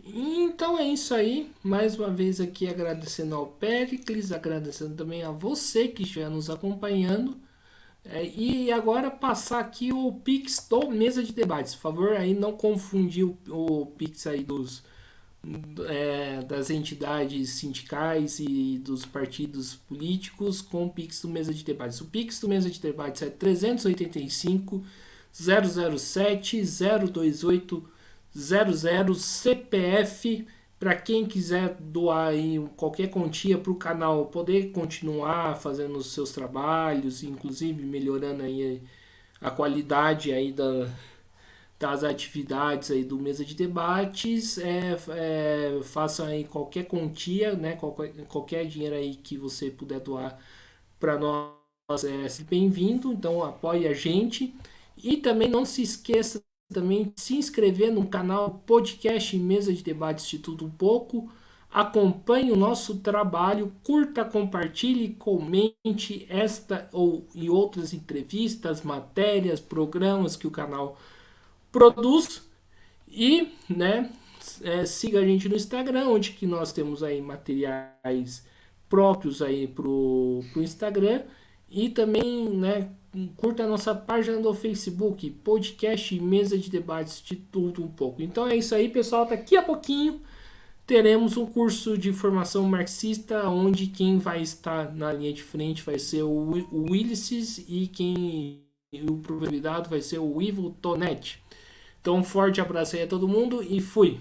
Então é isso aí. Mais uma vez aqui agradecendo ao Pericles, agradecendo também a você que estiver nos acompanhando. E agora passar aqui o Pix do Mesa de Debates. Por favor, aí não confundir o Pix aí das entidades sindicais e dos partidos políticos com o Pix do Mesa de Debates. O Pix do Mesa de Debates é 385 007 028 00 CPF para quem quiser doar aí qualquer quantia para o canal poder continuar fazendo os seus trabalhos, inclusive melhorando aí a qualidade aí das atividades aí do Mesa de Debates, faça aí qualquer quantia, né, qualquer dinheiro aí que você puder doar para nós é bem-vindo, então apoie a gente. E também não se esqueça também de se inscrever no canal Podcast Mesa de Debates de Tudo Um Pouco. Acompanhe o nosso trabalho, curta, compartilhe, comente esta ou e outras entrevistas, matérias, programas que o canal produz. E, né, siga a gente no Instagram, onde que nós temos aí materiais próprios aí pro Instagram. E também, né, curta a nossa página do Facebook, podcast Mesa de Debates de Tudo Um Pouco. Então é isso aí, pessoal. Daqui a pouquinho teremos um curso de formação marxista, onde quem vai estar na linha de frente vai ser o Ulisses e o convidado vai ser o Ivo Tonetti. Então, um forte abraço aí a todo mundo e fui!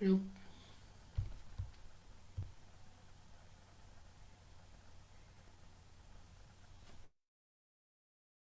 Eu